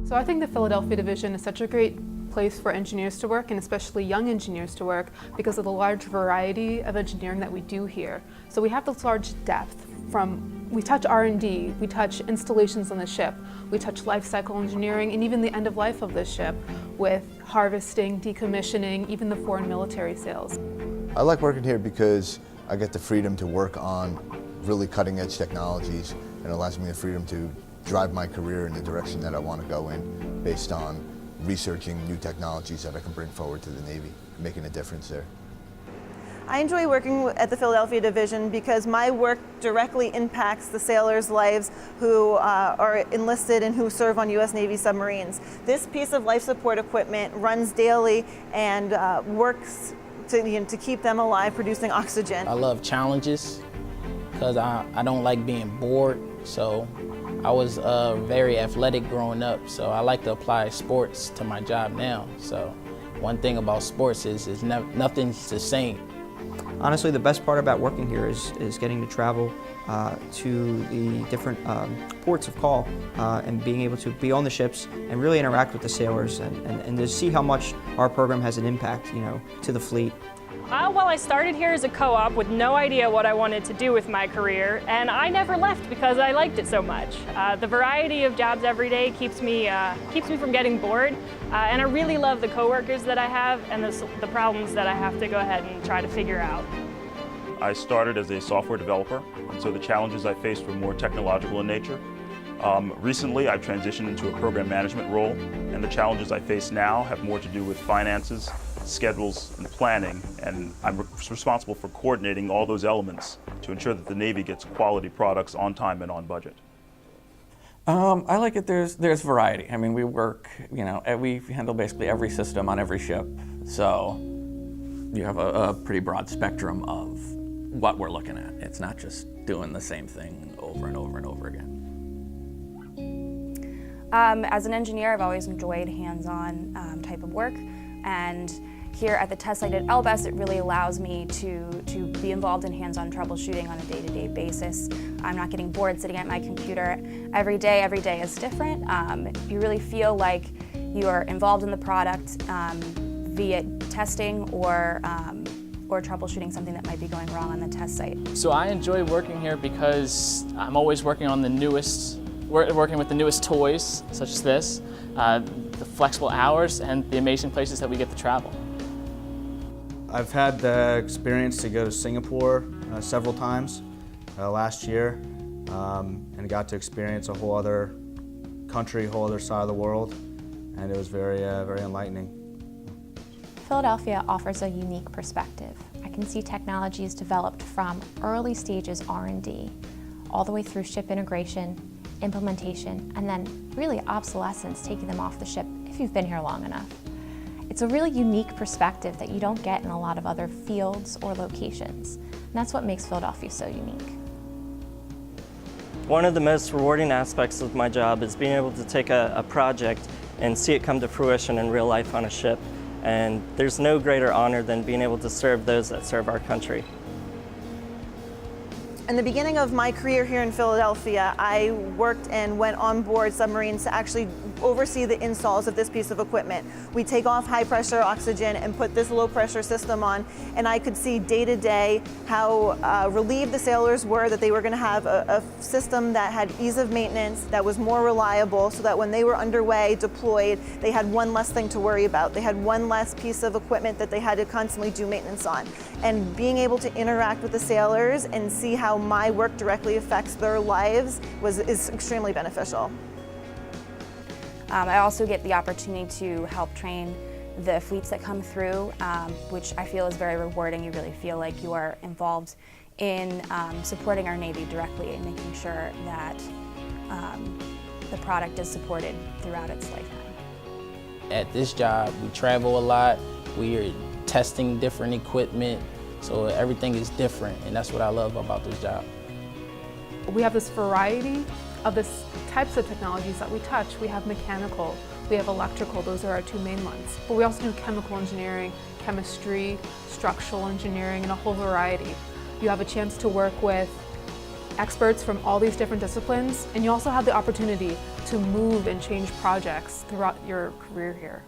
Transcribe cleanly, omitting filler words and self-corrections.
So I think the Philadelphia division is such a great place for engineers to work, and especially young engineers to work, because of the large variety of engineering that we do here. So we have this large depth we touch R&D, we touch installations on the ship, we touch life cycle engineering, and even the end of life of the ship with harvesting, decommissioning, even the foreign military sales. I like working here because I get the freedom to work on really cutting edge technologies, and it allows me the freedom to drive my career in the direction that I want to go in based on researching new technologies that I can bring forward to the Navy, making a difference there. I enjoy working at the Philadelphia division because my work directly impacts the sailors' lives who are enlisted and who serve on U.S. Navy submarines. This piece of life support equipment runs daily and works to keep them alive, producing oxygen. I love challenges because I don't like being bored, so I was very athletic growing up, so I like to apply sports to my job now. So one thing about sports is nothing's the same. Honestly, the best part about working here is getting to travel to the different ports of call and being able to be on the ships and really interact with the sailors and to see how much our program has an impact, to the fleet. Well, I started here as a co-op with no idea what I wanted to do with my career, and I never left because I liked it so much. The variety of jobs every day keeps me from getting bored, and I really love the coworkers that I have and the problems that I have to go ahead and try to figure out. I started as a software developer, and so the challenges I faced were more technological in nature. Recently, I've transitioned into a program management role, and the challenges I face now have more to do with finances, schedules, and planning, and I'm responsible for coordinating all those elements to ensure that the Navy gets quality products on time and on budget. I like it. There's variety. I mean, we work, we handle basically every system on every ship, so you have a pretty broad spectrum of what we're looking at. It's not just doing the same thing over and over and over again. As an engineer, I've always enjoyed hands-on type of work, and here at the test site at LBES, it really allows me to be involved in hands-on troubleshooting on a day-to-day basis. I'm not getting bored sitting at my computer. Every day is different. You really feel like you are involved in the product via testing or troubleshooting something that might be going wrong on the test site. So I enjoy working here because I'm always working on working with the newest toys, such as this, the flexible hours, and the amazing places that we get to travel. I've had the experience to go to Singapore several times last year and got to experience a whole other country, a whole other side of the world, and it was very enlightening. Philadelphia offers a unique perspective. I can see technologies developed from early stages R&D all the way through ship integration, implementation, and then really obsolescence, taking them off the ship if you've been here long enough. It's a really unique perspective that you don't get in a lot of other fields or locations, and that's what makes Philadelphia so unique. One of the most rewarding aspects of my job is being able to take a project and see it come to fruition in real life on a ship, and there's no greater honor than being able to serve those that serve our country. In the beginning of my career here in Philadelphia, I worked and went on board submarines to actually oversee the installs of this piece of equipment. We take off high pressure oxygen and put this low pressure system on, and I could see day to day how relieved the sailors were that they were going to have a system that had ease of maintenance, that was more reliable, so that when they were underway, deployed, they had one less thing to worry about. They had one less piece of equipment that they had to constantly do maintenance on. And being able to interact with the sailors and see how my work directly affects their lives is extremely beneficial. I also get the opportunity to help train the fleets that come through, which I feel is very rewarding. You really feel like you are involved in supporting our Navy directly and making sure that the product is supported throughout its lifetime. At this job, we travel a lot. We are testing different equipment, so everything is different, and that's what I love about this job. We have this variety of the types of technologies that we touch. We have mechanical, we have electrical, those are our two main ones. But we also do chemical engineering, chemistry, structural engineering, and a whole variety. You have a chance to work with experts from all these different disciplines, and you also have the opportunity to move and change projects throughout your career here.